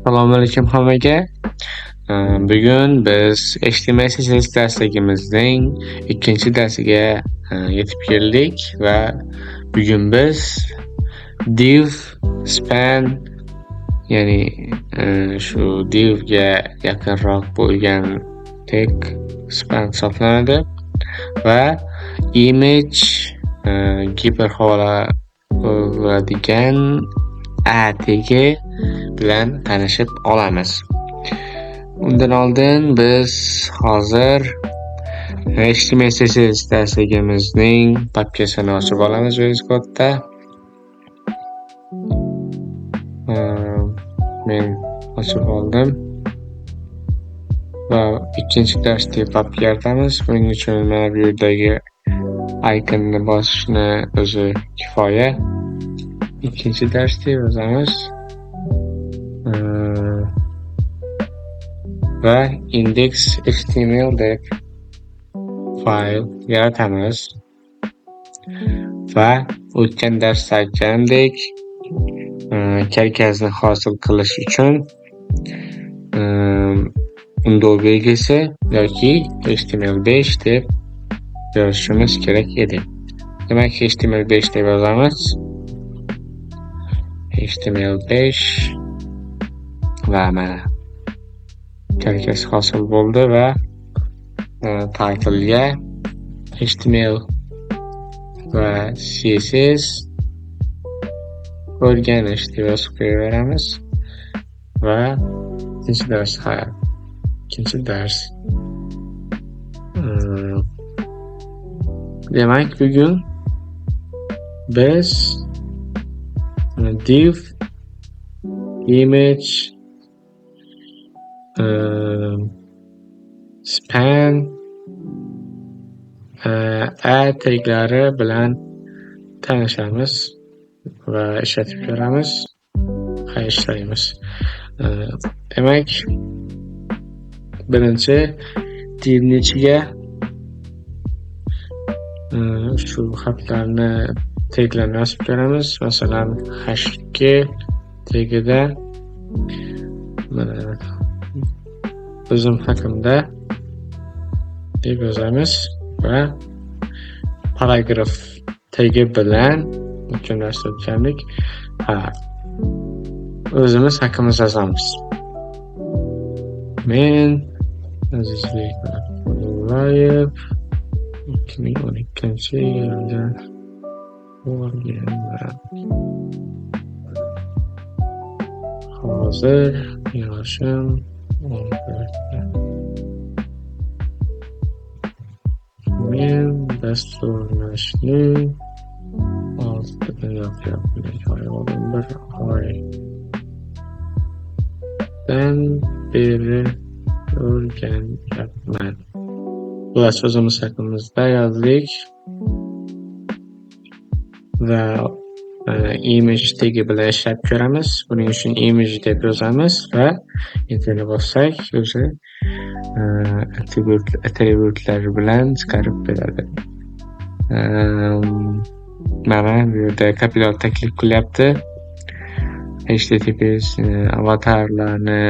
Assalomu alaykum hammaga. Bugun biz HTML CSS darsligimizning 2-darsiga yetib keldik va bugun biz div span ya'ni shu divga yaqinroq bo'lgan tag span hisoblanadi va image giperhavola qiladigan tagi bilan tanishib olamiz. Undan oldin biz hozir HTML CSS darsligimizning papkasini ochib olamiz VS Code'da. Men ochib oldim va 2-darsdagi papka yaratamiz. Buning uchun mana bu yerdagi ikonni bosishni o'zi kifoya. 2-darsda yozamiz va index.html deb fayl yaratamiz va o'tgan darsda aytgandek karkazni hosil qilish uchun undov belgisi yoki HTML5 deb yozishimiz kerak edi. Demak, HTML5 deb yozamiz. HTML5 va mana karkas hosil bo'ldi va title'ga HTML va CSS o'rganish deb yozib qo'yaveramiz va ikkinchi dars. Demak, bugun biz div image span taglari bilan tanishamiz va ishlatib ko'ramiz, ishlaymiz. Demak, birinchi divni ichiga shu xatlarni taglarni yozib ko'ramiz. Masalan, h2 tagida o'zim haqimda deb yozamiz va paragraf tagi bilan o'tganlik o'zimiz haqimiz yozamiz. Men Azizbek Abdullayev 2012-yilda tug'ilganman. Hozir yoshim 14. Men dasturlashni 6 oydan beri o'rganyapman. Bular so'zimiz haqimizda yozdik va image tagi bilan ishlab ko'ramiz. Buning uchun image deb yozamiz va enterni bossak, o'zi attributlar bilan chiqarib beradi. Mana bu yerda kompilyatör taklif qilyapti. HTTPS avatarlarni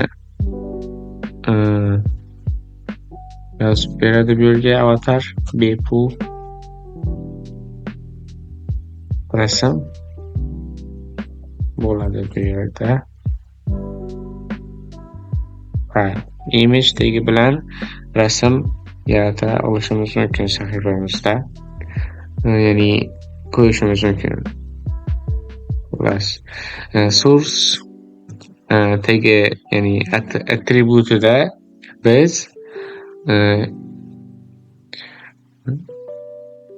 yozib beradi bu yerga. Avatar bepul rasm bo'ladi bu yerda. Image tagi bilan rasm yarata olishimiz mumkin sahifamizda. Ya'ni qo'yishimiz mumkin. Source tagi ya'ni attributida biz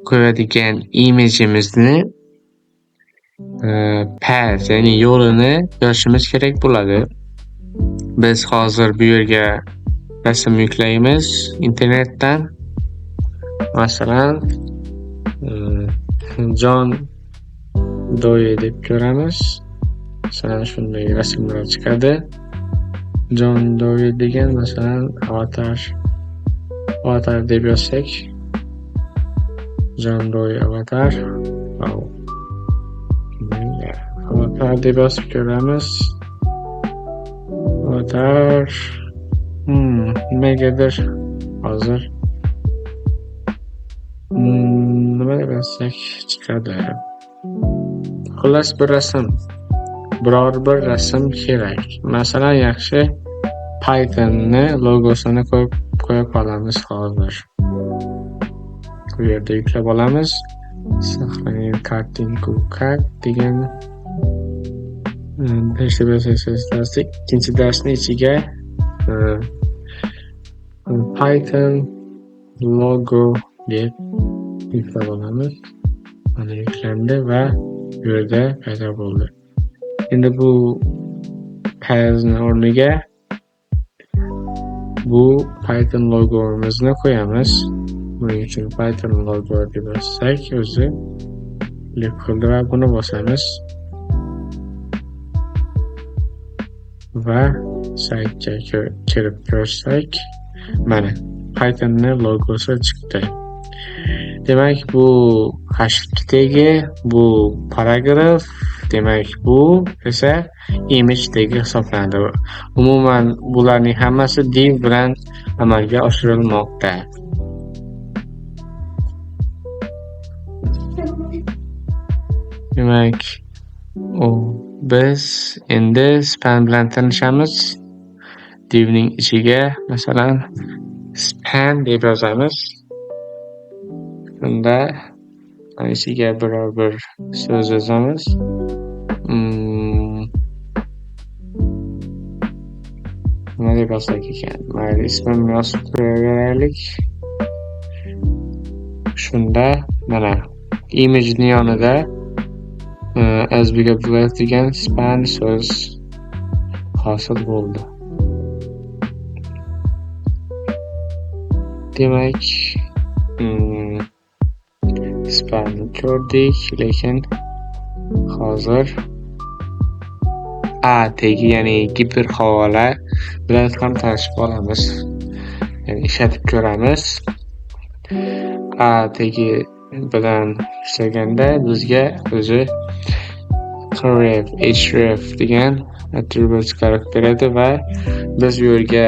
qo'yadigan image'imizni path ya'ni yo'lini yozishimiz kerak bo'ladi. Biz hozir bu yerga rasm yuklaymiz internetdan. Masalan, John Doe deb ko'ramiz. Masalan, shunday rasmlar chiqadi. John Doe degan masalan avatar deb yozsak, John Doe avatar. Avatar deb yozib ko'ramiz. Avatar nimagadir hozir nima deb yozsak chiqadi. Xullas biror bir rasm kerak. Masalan, yaxshi Python'ni logosini qo'yib qolamiz hozir. Bu yerda yuklab olamiz. Сохранить kартинку как degan ikkinchi darsning ichiga Python logo deb yuklab olamiz. Mana yuklandi va bu yerda paydo bo'ldi. Endi bu payozning o'rniga bu Python logomizni qo'yamiz. Buning uchun Python logo deb yozsak, o'zi klip qildi va buni bosamiz. Va saytga kirib ko'rsak, mana Pythonning logosi chiqdi. Demak, bu hashtagi, bu paragraf, demak bu esa image tagi hisoblanadi. Umuman bularning hammasi div bilan amalga oshirilmoqda. Demak, biz endi span bilan tanishamiz. Divning ichiga masalan span deb yozamiz. Unda ichiga biror bir so'z yozamiz. Nima deb yozsak ekan? Mayli, ismimni yozib qo'yaylik. Shunda mana imagening yonida as big as life degan span so'z hosil bo'ldi. Demak, spanni ko'rdik, lekin hozir a tagi, ya'ni giperhavola bilan ham tanishib olamiz. Ya'ni ishlatib ko'ramiz. A tagi bilan ishlaganda bizga o'zi href degan attribut chiqarib beradi va biz bu yerga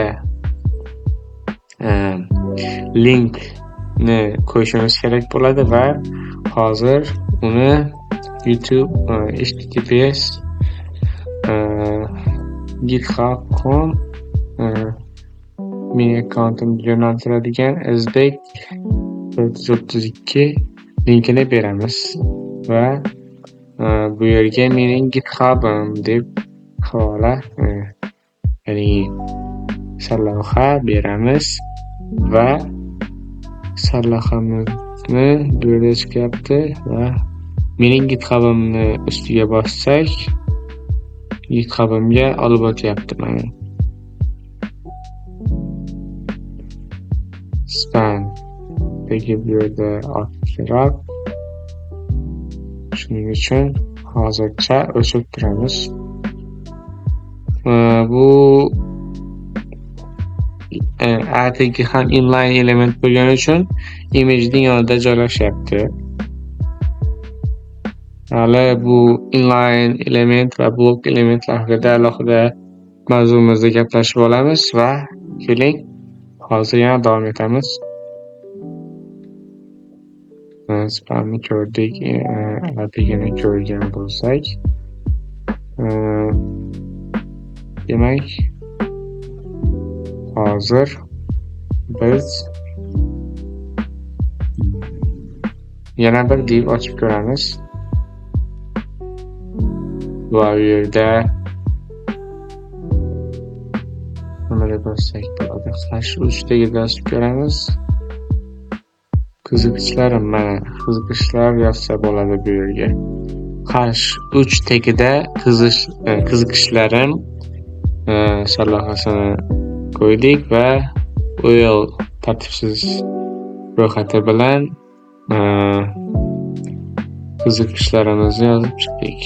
linkni qo'yishimiz kerak bo'ladi va hozir uni YouTube https github.com meni akkauntimga yo'naltiradigan Özbek 432 linkini beramiz va bu yerga mening GitHub'im deb havola, ya'ni sarlavha beramiz va sarlavhamizni bu yerda chiqyapti va mening GitHub'imni ustiga bossak, GitHub'imga olib o'tyapti mana. Span degi bu yerda ortga. Shuning uchun hozircha o'chirib turamiz. Bu atigi ham inline element bo'lgani uchun imagening yonida joylashyapti. Hali bu inline element va block elementlar haqida alohida mavzumizda gaplashib olamiz va keling hozir yana davom etamiz. Spanni ko'rdik, atigini ko'rgan bo'lsak, demak hozir biz yana bir div ochib ko'ramiz. Va bu yerda nima deb yozsak bo'ladi? #3 deb yozib ko'ramiz. Qiziqishlarim, mana qiziqishlar yozsa bo'ladi bu yerga. #3 tagida qiziqishlarim sarlavhasini qo'ydik va URL tartibsiz ro'yxati bilan qiziqishlarimizni yozib chiqdik.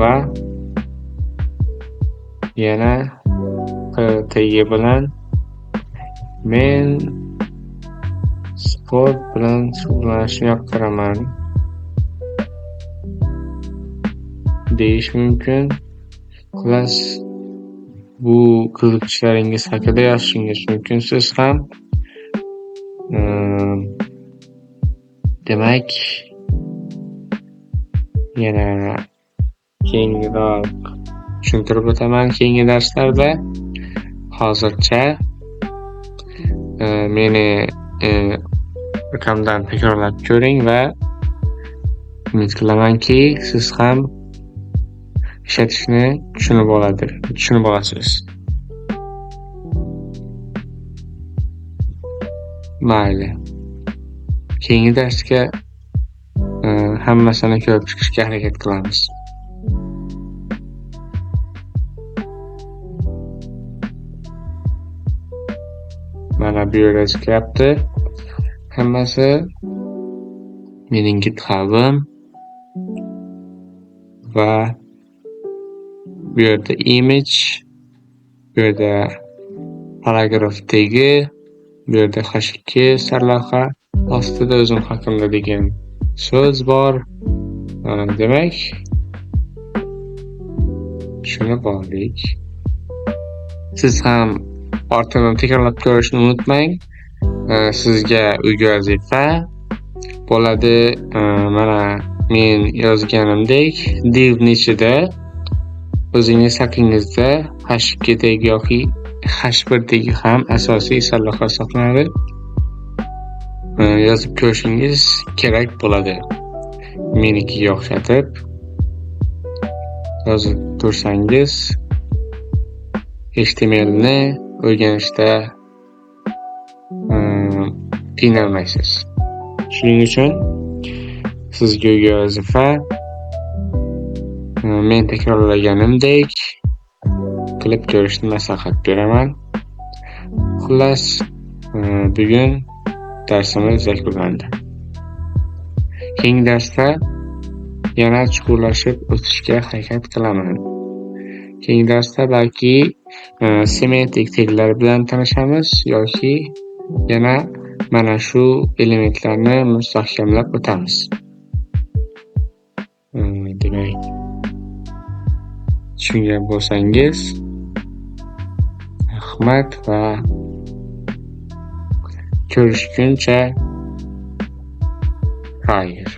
Va yana tagi bilan men sport bilan shug'ullanishni yoqtiraman deyish mumkin Xullas, bu qiziqishlaringiz haqida yozishingiz mumkin siz ham. Demak, yana keyinroq tushuntirib o'taman keyingi darslarda. Hozircha meni raqamdan takrorlab ko'ring va umid qilamanki, siz ham ishlatishni tushunib olasiz. Mayli. Keyingi darsga hammasini ko'rib chiqishga harakat qilamiz. Mana bu yerda chiqyapti. Hammasi mening GitHub'im va bu yerda image, bu yerda paragraf tagi, bu yerda H2 sarlavha, ostida o'zim haqimda degan so'z bor. Demak, tushunib oldik. Siz ham ortidan takrorlab ko'rishni unutmang. Sizga uyga vazifa bo'ladi. Mana men yozganimdek divning ichida o'zingiz haqingizda H2 tag yoki H1 tagi ham asosiy sarlavha hisoblanadi. Yozib ko'rishingiz kerak bo'ladi. Menikiga o'xshatib yozib tursangiz HTMLni o'rganishda qiynalmaysiz. Shuning uchun sizga uyga vazifa men takrorlaganimdek qilib ko'rishni maslahat beraman. Xullas, bugun darsimiz yakunlandi. Keyingi darsda yana chuqurlashib o'tishga harakat qilaman. Keyingi darsda balki semantik taglar bilan tanishamiz yoki yana mana shu elementlarni mustahkamlab o'tamiz. Demak, tushungan bo'lsangiz rahmat va ko'rishguncha xayr.